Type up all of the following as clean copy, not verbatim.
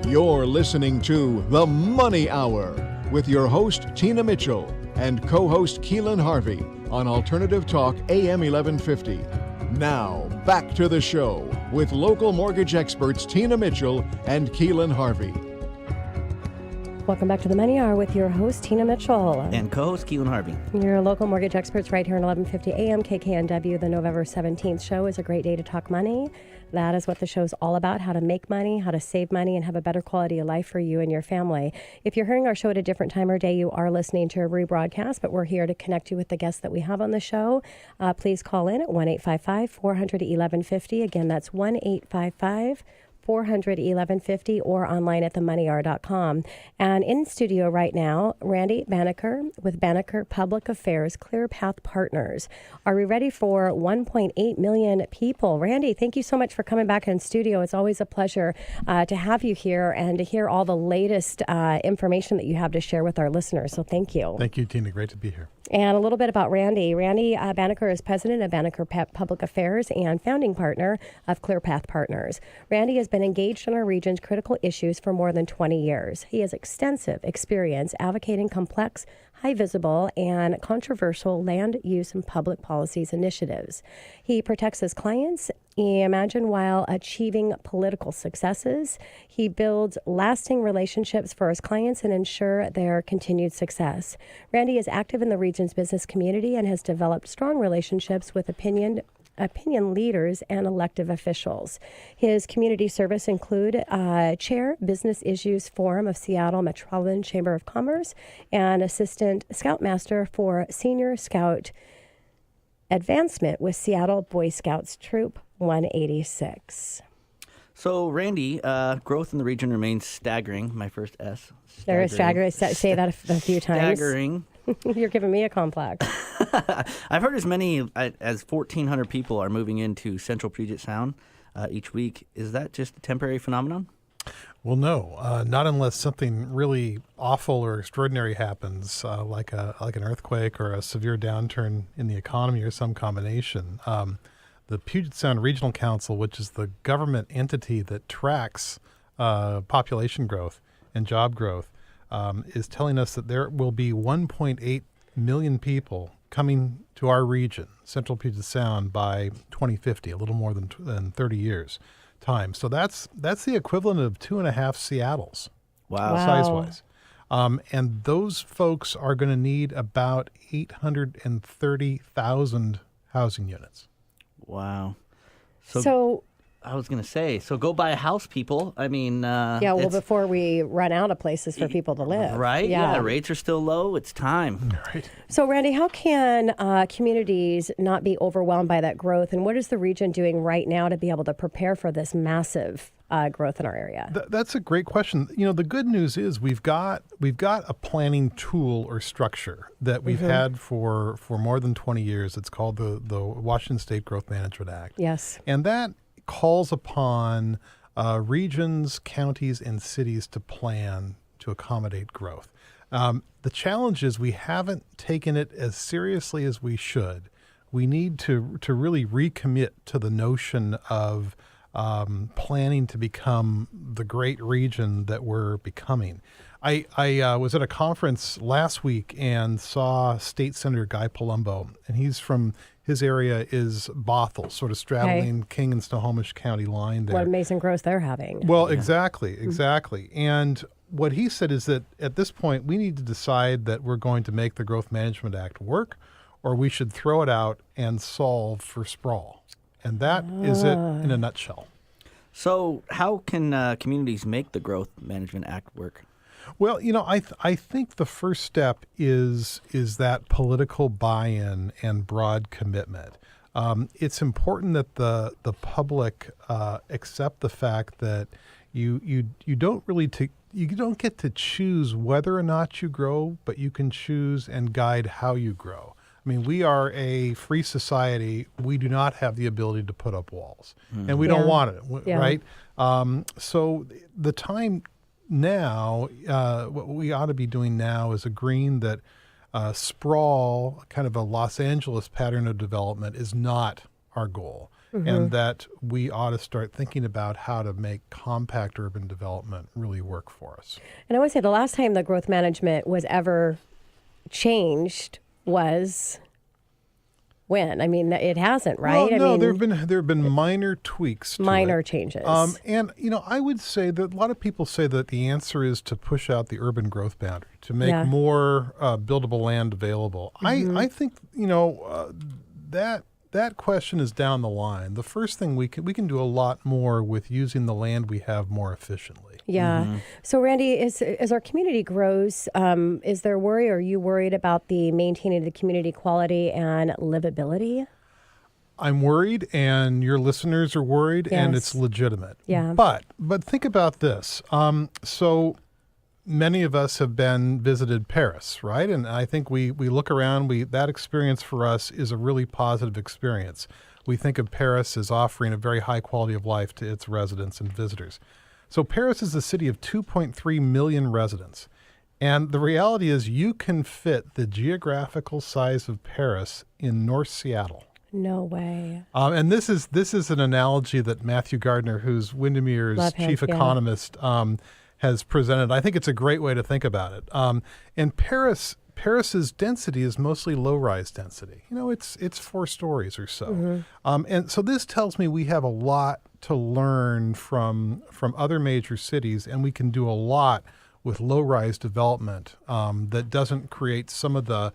You're listening to The Money Hour with your host, Tina Mitchell, and co-host Keelan Harvey on Alternative Talk AM 1150. Now, back to the show with local mortgage experts Tina Mitchell and Keelan Harvey. Welcome back to the Money Hour with your host, Tina Mitchell. And co-host Keelan Harvey. Your local mortgage experts right here on 1150 AM KKNW. The November 17th show is a great day to talk money. That is what the show's all about, how to make money, how to save money, and have a better quality of life for you and your family. If you're hearing our show at a different time or day, you are listening to a rebroadcast, but we're here to connect you with the guests that we have on the show. Please call in at 1-855-400-1150. Again, that's 1-855-400-1150 or online at themoneyhour.com. And in studio right now, Randy Bannecker with Bannecker Public Affairs, ClearPath Partners. Are we ready for 1.8 million people? Randy, thank you so much for coming back in studio. It's always a pleasure to have you here and to hear all the latest information that you have to share with our listeners. So thank you. Thank you, Tina. Great to be here. And a little bit about Randy. Randy Bannecker is president of Bannecker Public Affairs and founding partner of ClearPath Partners. Randy has been engaged on our region's critical issues for more than 20 years. He has extensive experience advocating complex, high visible, and controversial land use and public policies initiatives. He protects his clients, imagine while achieving political successes. He builds lasting relationships for his clients and ensure their continued success. Randy is active in the region's business community and has developed strong relationships with opinion leaders and elected officials. His community service include Chair Business Issues Forum of Seattle Metropolitan Chamber of Commerce and Assistant Scoutmaster for Senior Scout Advancement with Seattle Boy Scouts Troop 186. So, Randy, growth in the region remains staggering. My first S. There is staggering. Say that a few times. Staggering. You're giving me a complex. I've heard as many as 1,400 people are moving into Central Puget Sound each week. Is that just a temporary phenomenon? Well, no, not unless something really awful or extraordinary happens, like an earthquake or a severe downturn in the economy or some combination. The Puget Sound Regional Council, which is the government entity that tracks population growth and job growth, is telling us that there will be 1.8 million people coming to our region, Central Puget Sound, by 2050, a little more than 30 years time. So that's the equivalent of 2.5 Seattles. Wow. Size-wise. And those folks are going to need about 830,000 housing units. Wow. So I was going to say, so go buy a house, people. I mean, before we run out of places for people to live. Right? Yeah, rates are still low. It's time. Right. So, Randy, how can communities not be overwhelmed by that growth? And what is the region doing right now to be able to prepare for this massive growth in our area? That's a great question. You know, the good news is we've got a planning tool or structure that we've had for more than 20 years. It's called the Washington State Growth Management Act. Yes. And that calls upon regions, counties, and cities to plan to accommodate growth. The challenge is we haven't taken it as seriously as we should. We need to really recommit to the notion of planning to become the great region that we're becoming. I was at a conference last week and saw State Senator Guy Palumbo, and his area is Bothell, sort of straddling King and Snohomish County line there. What amazing growth they're having. Well, exactly. And what he said is that at this point, we need to decide that we're going to make the Growth Management Act work, or we should throw it out and solve for sprawl. And that is it in a nutshell. So how can communities make the Growth Management Act work? Well, you know, I think the first step is that political buy-in and broad commitment. It's important that the public accept the fact that you don't get to choose whether or not you grow, but you can choose and guide how you grow. I mean, we are a free society. We do not have the ability to put up walls, and we don't want it, right? So the time now, what we ought to be doing now is agreeing that sprawl, kind of a Los Angeles pattern of development, is not our goal. and that we ought to start thinking about how to make compact urban development really work for us. And I would say the last time the growth management was ever changed was when? I mean, it hasn't, right? Well, no, I mean, there have been minor tweaks to minor it. changes. And, I would say that a lot of people say that the answer is to push out the urban growth boundary, to make more buildable land available. I think, that question is down the line. The first thing we can do a lot more with using the land we have more efficiently. Yeah. So, Randy, as our community grows, is there worry, or are you worried about the maintaining the community quality and livability? I'm worried, and your listeners are worried, and it's legitimate. Yeah. But think about this. So many of us have visited Paris, right? And I think we look around, that experience for us is a really positive experience. We think of Paris as offering a very high quality of life to its residents and visitors. So Paris is a city of 2.3 million residents. And the reality is you can fit the geographical size of Paris in North Seattle. No way. And this is an analogy that Matthew Gardner, who's Windermere's chief economist, has presented. I think it's a great way to think about it. And Paris's density is mostly low-rise density. It's 4 stories or so. And so this tells me we have a lot to learn from other major cities, and we can do a lot with low-rise development that doesn't create some of the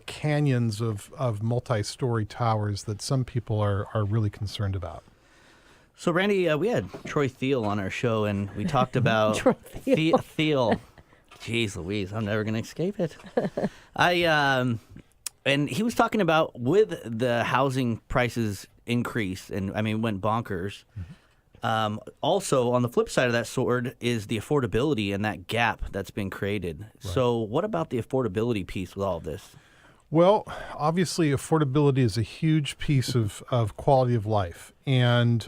canyons of multi-story towers that some people are really concerned about. So, Randy, we had Troy Thiel on our show, and we talked about Thiel. Jeez Louise, I'm never going to escape it. And he was talking about with the housing prices increase, and went bonkers. Also, on the flip side of that sword is the affordability and that gap that's been created. Right. So, what about the affordability piece with all of this? Well, obviously, affordability is a huge piece of quality of life. And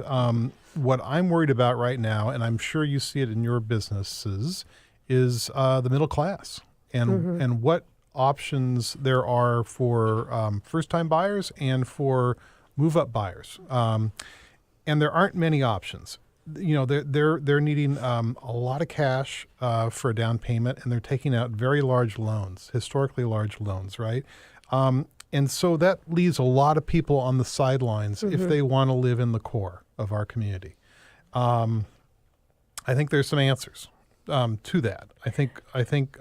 what I'm worried about right now, and I'm sure you see it in your businesses, is the middle class and what options there are for first-time buyers and for move-up buyers. And there aren't many options. They're needing a lot of cash for a down payment, and they're taking out very large loans, historically large loans, right? And so that leaves a lot of people on the sidelines if they want to live in the core of our community. I think there's some answers to that. I think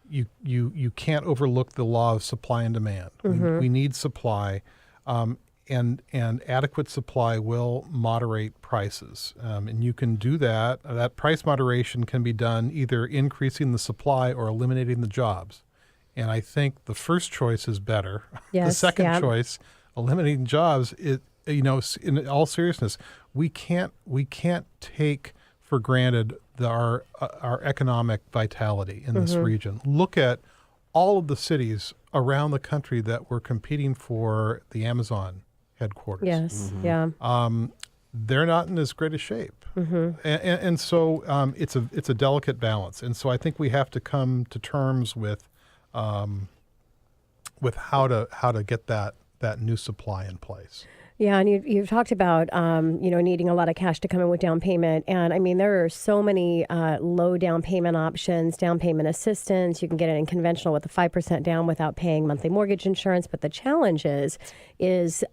you can't overlook the law of supply and demand. We need supply, and adequate supply will moderate prices. And you can do that. That price moderation can be done either increasing the supply or eliminating the jobs. And I think the first choice is better. Yes, the second choice, eliminating jobs, in all seriousness, we can't take for granted our economic vitality in this region. Look at all of the cities around the country that were competing for the Amazon headquarters. Yes, they're not in as great a shape. And so it's a delicate balance. And so I think we have to come to terms with how to get that new supply in place. Yeah, and you've talked about needing a lot of cash to come in with down payment, and there are so many low down payment options, down payment assistance. You can get it in conventional with a 5% down without paying monthly mortgage insurance. But the challenge is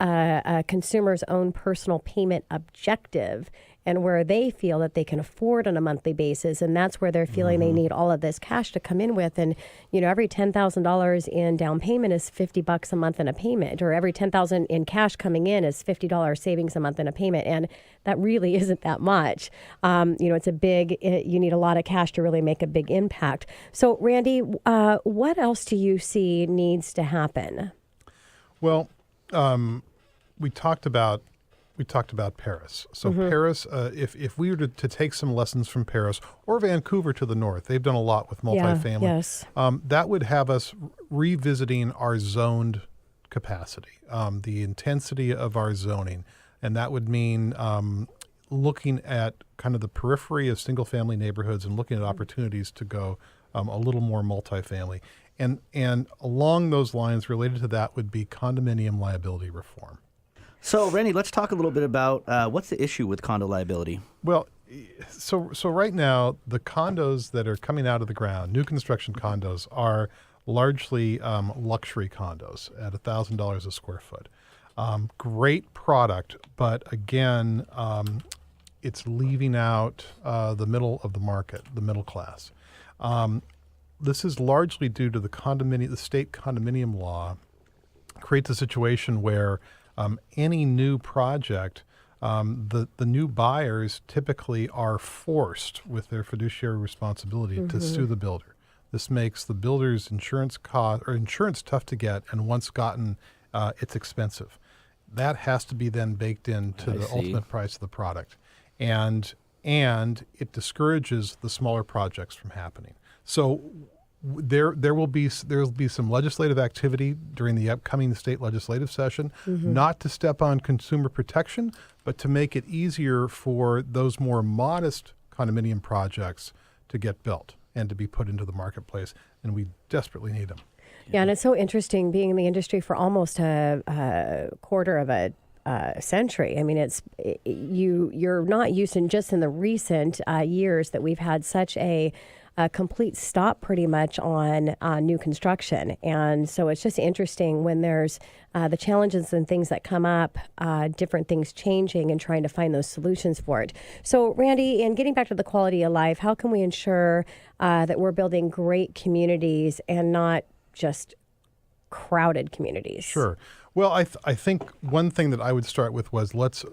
a consumer's own personal payment objective, and where they feel that they can afford on a monthly basis, and that's where they're feeling they need all of this cash to come in with. And every $10,000 in down payment is $50 a month in a payment, or every $10,000 in cash coming in is $50 savings a month in a payment, and that really isn't that much. It's a big. You need a lot of cash to really make a big impact. So, Randy, what else do you see needs to happen? Well, we talked about Paris. So Paris, if we were to take some lessons from Paris or Vancouver to the north, they've done a lot with multifamily. Yes. That would have us revisiting our zoned capacity, the intensity of our zoning. And that would mean looking at kind of the periphery of single-family neighborhoods and looking at opportunities to go a little more multifamily. And along those lines, related to that would be condominium liability reform. So, Randy, let's talk a little bit about what's the issue with condo liability? Well, so right now, the condos that are coming out of the ground, new construction condos, are largely luxury condos at $1,000 a square foot. Great product, but again, it's leaving out the middle of the market, the middle class. This is largely due to the state condominium law creates a situation where any new project, the new buyers typically are forced with their fiduciary responsibility to sue the builder. This makes the builder's insurance tough to get, and once gotten, it's expensive. That has to be then baked into the ultimate price of the product, and it discourages the smaller projects from happening. So there will be some legislative activity during the upcoming state legislative session, not to step on consumer protection, but to make it easier for those more modest condominium projects to get built and to be put into the marketplace, and we desperately need them. Yeah, and it's so interesting being in the industry for almost a quarter of a century. I mean, you're not used in just in the recent years that we've had such a complete stop pretty much on new construction. And so it's just interesting when there's the challenges and things that come up, different things changing and trying to find those solutions for it. So Randy, in getting back to the quality of life, how can we ensure that we're building great communities and not just crowded communities? Sure. Well, I think one thing that I would start with let's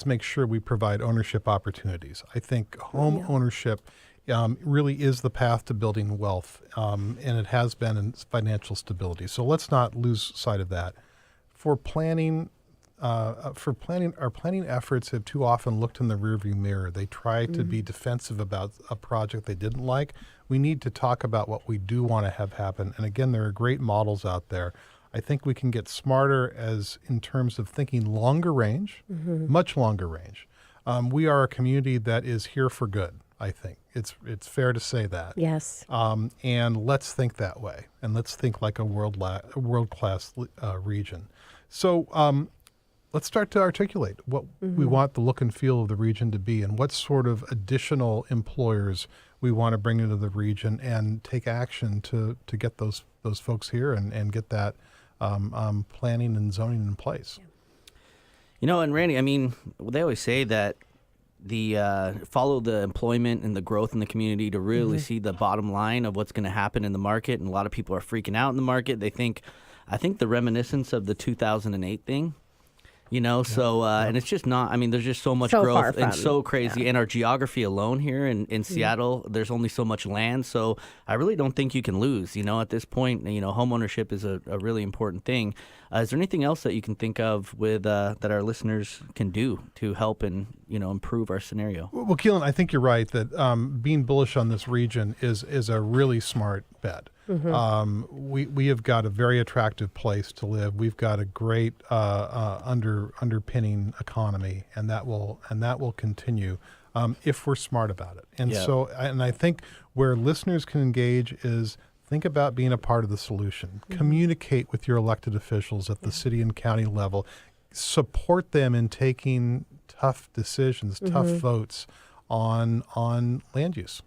make sure we provide ownership opportunities. I think home ownership really is the path to building wealth, and it has been in financial stability. So let's not lose sight of that. Our planning efforts have too often looked in the rearview mirror. They try to be defensive about a project they didn't like. We need to talk about what we do want to have happen. And again, there are great models out there. I think we can get smarter in terms of thinking longer range, much longer range. We are a community that is here for good. I think it's fair to say that. Yes. And let's think that way, and let's think like a world-class region. So let's start to articulate what we want the look and feel of the region to be, and what sort of additional employers we want to bring into the region, and take action to get those folks here and get that planning and zoning in place. And Randy, I mean, they always say that follow the employment and the growth in the community to really see the bottom line of what's going to happen in the market. And a lot of people are freaking out in the market. I think the reminiscence of the 2008 thing, and it's just not, I mean, there's just so much growth and so crazy. Yeah. And our geography alone here in Seattle, there's only so much land. So I really don't think you can lose, at this point. Home ownership is a really important thing. Is there anything else that you can think of with that our listeners can do to help and, improve our scenario? Well, Keelan, I think you're right that being bullish on this region is a really smart bet. We have got a very attractive place to live. We've got a great underpinning economy, and that will continue if we're smart about it. And and I think where listeners can engage is think about being a part of the solution. Communicate with your elected officials at the city and county level. Support them in taking tough decisions, tough votes on land use.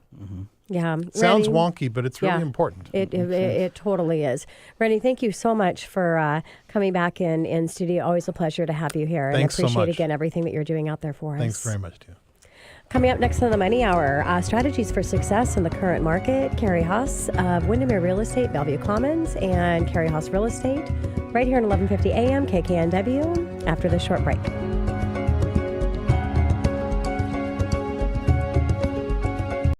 Yeah, sounds Randy, wonky, but it's really important. It totally is. Randy, thank you so much for coming back in studio. Always a pleasure to have you here. Thanks and I appreciate so much. Again everything that you're doing out there for us. Thanks very much, too. Coming up next on the Money Hour, strategies for success in the current market. Carrie Haas of Windermere Real Estate, Bellevue Commons, and Carrie Haas Real Estate, right here at 1150 AM KKNW. After this short break.